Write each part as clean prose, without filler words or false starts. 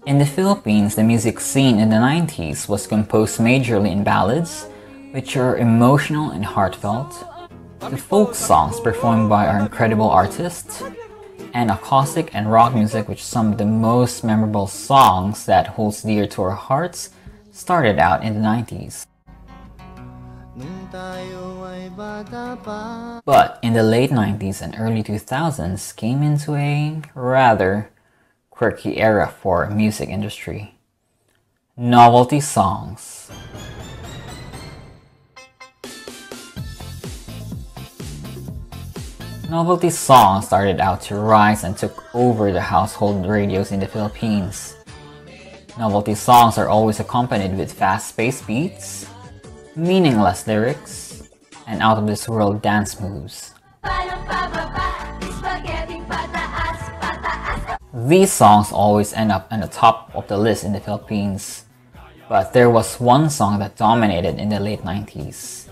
In the Philippines, the music scene in the 90s was composed majorly in ballads, which are emotional and heartfelt, to folk songs performed by our incredible artists, and acoustic and rock music, which some of the most memorable songs that holds dear to our hearts started out in the 90s. But in the late 90s and early 2000s came into a rather quirky era for music industry. Novelty songs. Novelty songs started out to rise and took over the household radios in the Philippines. Novelty songs are always accompanied with fast-paced beats, meaningless lyrics, and out-of-this-world dance moves. These songs always end up on the top of the list in the Philippines, but there was one song that dominated in the late 90s,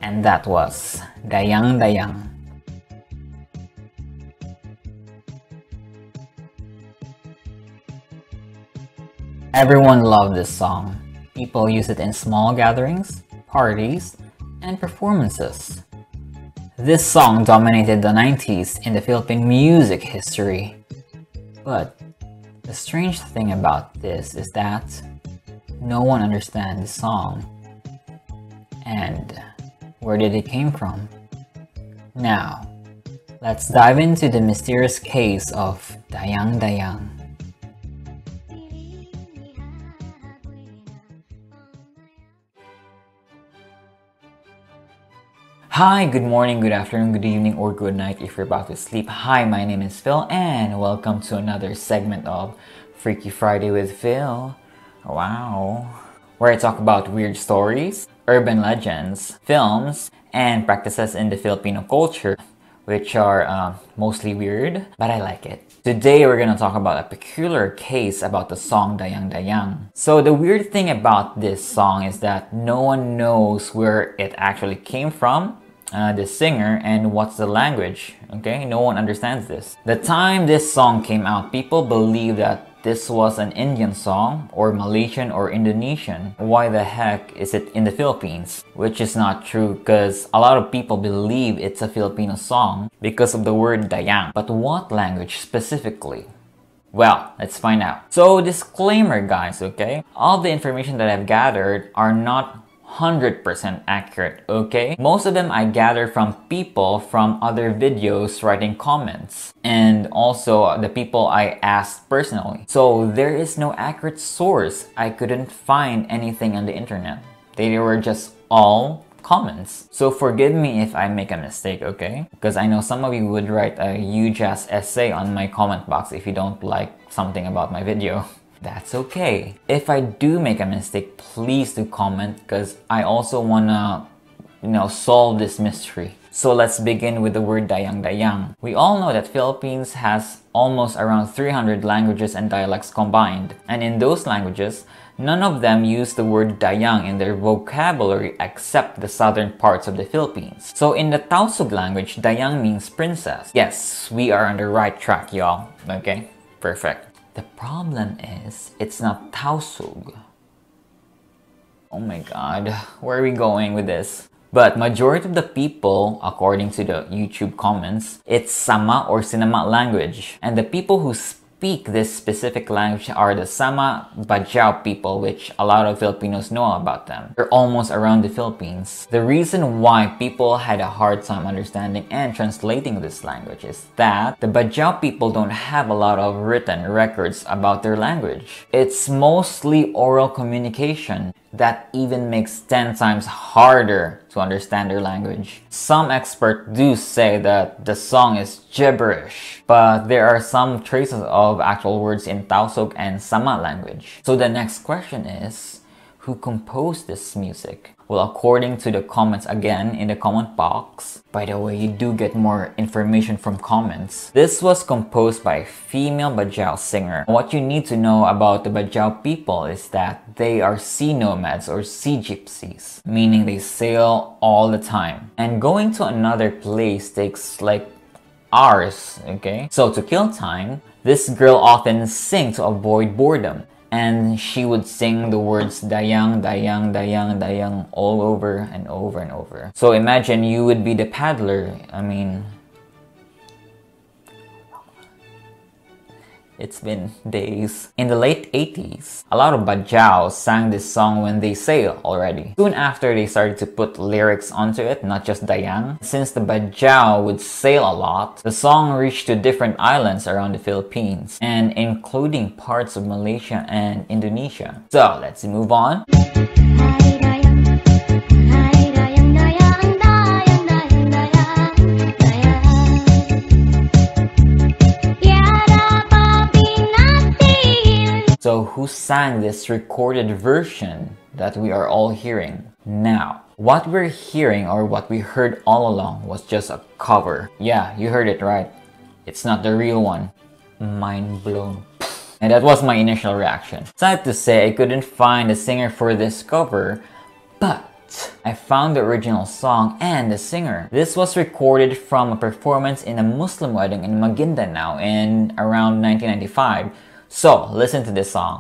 and that was Dayang Dayang. Everyone loved this song. People use it in small gatherings, parties, and performances. This song dominated the 90s in the Philippine music history. But the strange thing about this is that no one understands the song. And where did it came from? Now, let's dive into the mysterious case of Dayang Dayang. Hi, good morning, good afternoon, good evening, or good night if you're about to sleep. Hi, my name is Phil and welcome to another segment of Freaky Friday with Phil. Wow. Where I talk about weird stories, urban legends, films, and practices in the Filipino culture, which are mostly weird, but I like it. Today we're gonna talk about a peculiar case about the song Dayang Dayang. So the weird thing about this song is that no one knows where it actually came from, the singer, and what's the language. Okay, no one understands this. The time this song came out, people believed that this was an Indian song or Malaysian or Indonesian. Why the heck is it in the Philippines? Which is not true, because a lot of people believe it's a Filipino song because of the word Dayang. But what language specifically? Well, let's find out. So disclaimer guys, okay? All the information that I've gathered are not 100% accurate, okay? Most of them I gathered from people from other videos writing comments, and also the people I asked personally. So there is no accurate source. I couldn't find anything on the internet. They were just all comments. So forgive me if I make a mistake, okay? Because I know some of you would write a huge ass essay on my comment box if you don't like something about my video. That's okay. If I do make a mistake, please do comment, because I also wanna, solve this mystery. So let's begin with the word Dayang Dayang. We all know that Philippines has almost around 300 languages and dialects combined. And in those languages, none of them use the word Dayang in their vocabulary except the southern parts of the Philippines. So in the Tausug language, Dayang means princess. Yes, we are on the right track, y'all. Okay, perfect. The problem is, it's not Tausug. Oh my god, where are we going with this? But majority of the people, according to the YouTube comments, it's Sama or Sinama language. And the people who speak this specific language are the Sama Bajau people, which a lot of Filipinos know about them. They're almost around the Philippines. The reason why people had a hard time understanding and translating this language is that the Bajau people don't have a lot of written records about their language. It's mostly oral communication that even makes 10 times harder to understand their language. Some experts do say that the song is gibberish, but there are some traces of actual words in Tausug and Sama language. So the next question is, who composed this music? Well, according to the comments again in the comment box, by the way, you do get more information from comments. This was composed by a female Bajau singer. What you need to know about the Bajau people is that they are sea nomads or sea gypsies, meaning they sail all the time. And going to another place takes like hours, okay? So to kill time, this girl often sing to avoid boredom. And she would sing the words Dayang, Dayang, Dayang, Dayang all over and over and over. So imagine you would be the paddler. I mean, it's been days. In the late 80s, a lot of Bajao sang this song when they sail already. Soon after, they started to put lyrics onto it, not just Dayang. Since the Bajao would sail a lot, the song reached to different islands around the Philippines, and including parts of Malaysia and Indonesia. So let's move on. So who sang this recorded version that we are all hearing now? What we're hearing, or what we heard all along, was just a cover. Yeah, you heard it right. It's not the real one. Mind blown. And that was my initial reaction. Sad to say, I couldn't find a singer for this cover, but I found the original song and the singer. This was recorded from a performance in a Muslim wedding in Maguindanao in around 1995. So, listen to this song.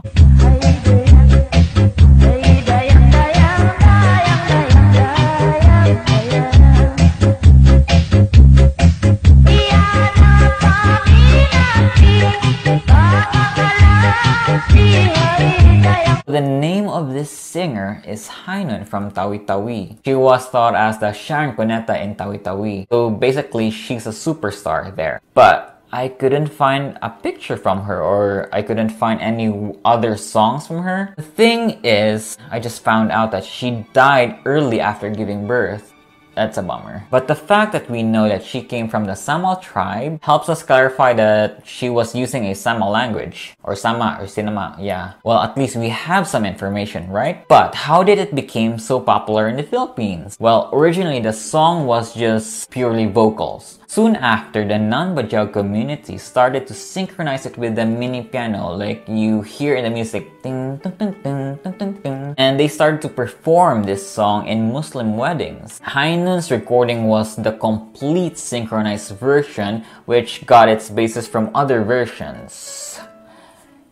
The name of this singer is Hainun from Tawi-Tawi. She was thought as the Sharon Cuneta in Tawi-Tawi. So basically, she's a superstar there. But I couldn't find a picture from her, or I couldn't find any other songs from her. The thing is, I just found out that she died early after giving birth. That's a bummer. But the fact that we know that she came from the Samal tribe helps us clarify that she was using a Samal language. Or Sama, or Sinama, yeah. Well, at least we have some information, right? But how did it become so popular in the Philippines? Well, originally the song was just purely vocals. Soon after, the non-Bajau community started to synchronize it with the mini piano, like you hear in the music, ting, ting, ting, ting, ting, ting, ting. And they started to perform this song in Muslim weddings. Hainun's recording was the complete synchronized version, which got its basis from other versions.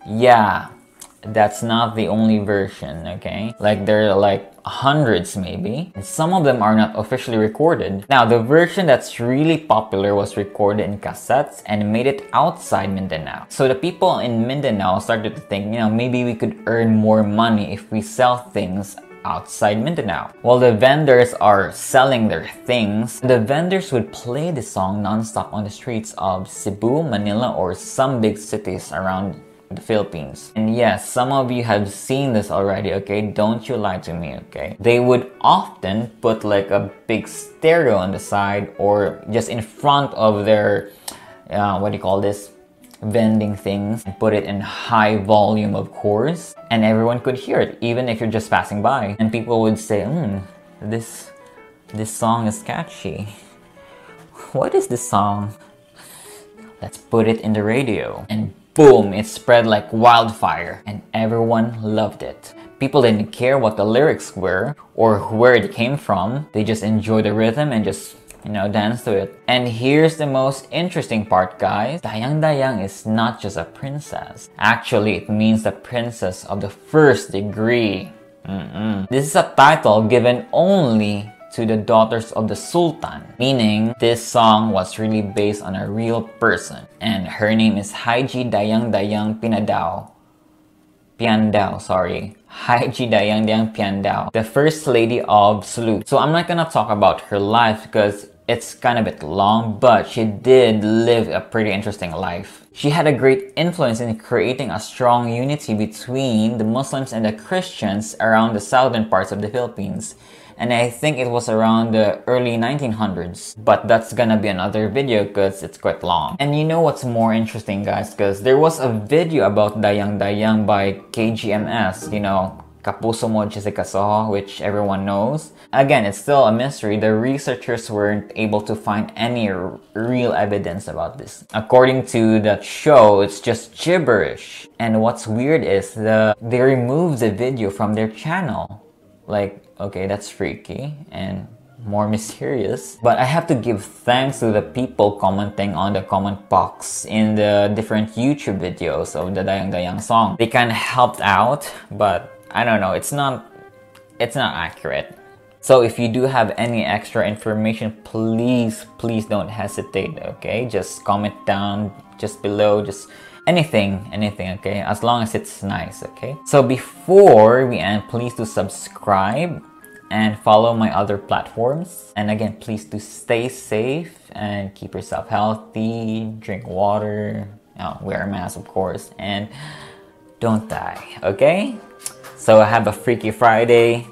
Yeah, that's not the only version, okay? Like, there are like hundreds maybe, and some of them are not officially recorded. Now, the version that's really popular was recorded in cassettes and made it outside Mindanao. So the people in Mindanao started to think, you know, maybe we could earn more money if we sell things outside Mindanao. While the vendors are selling their things, the vendors would play the song non-stop on the streets of Cebu, Manila, or some big cities around the Philippines. And yes, some of you have seen this already, okay? Don't you lie to me, okay? They would often put like a big stereo on the side, or just in front of their, what do you call this? Vending things, and put it in high volume, of course, and everyone could hear it, even if you're just passing by. And people would say, this song is catchy. What is this song? Let's put it in the radio. And boom, it spread like wildfire, and everyone loved it. People didn't care what the lyrics were or where it came from. They just enjoyed the rhythm and just, you know, dance to it. And here's the most interesting part, guys. Dayang Dayang is not just a princess. Actually, it means the princess of the first degree. This is a title given only to the daughters of the Sultan, meaning this song was really based on a real person, and her name is Haji Dayang Dayang Piandao, sorry. Haji Dayang Dayang Piandao, the first lady of Sulu. So I'm not gonna talk about her life because it's kind of a bit long, but she did live a pretty interesting life. She had a great influence in creating a strong unity between the Muslims and the Christians around the southern parts of the Philippines. And I think it was around the early 1900s. But that's gonna be another video because it's quite long. And you know what's more interesting, guys? Because there was a video about Dayang Dayang by KGMS, you know, Kapuso Mo Jessica Soho, which everyone knows. Again, it's still a mystery. The researchers weren't able to find any real evidence about this. According to that show, it's just gibberish. And what's weird is they removed the video from their channel. Like, okay, that's freaky. And more mysterious. But I have to give thanks to the people commenting on the comment box in the different YouTube videos of the Dayang Dayang song. They kind of helped out, but I don't know, it's not accurate. So if you do have any extra information, please don't hesitate, okay? Just comment down just below, just anything, okay? As long as it's nice, okay? So before we end, please do subscribe and follow my other platforms. And again, please do stay safe and keep yourself healthy, drink water, wear a mask of course, and don't die, okay? So have a Freaky Friday.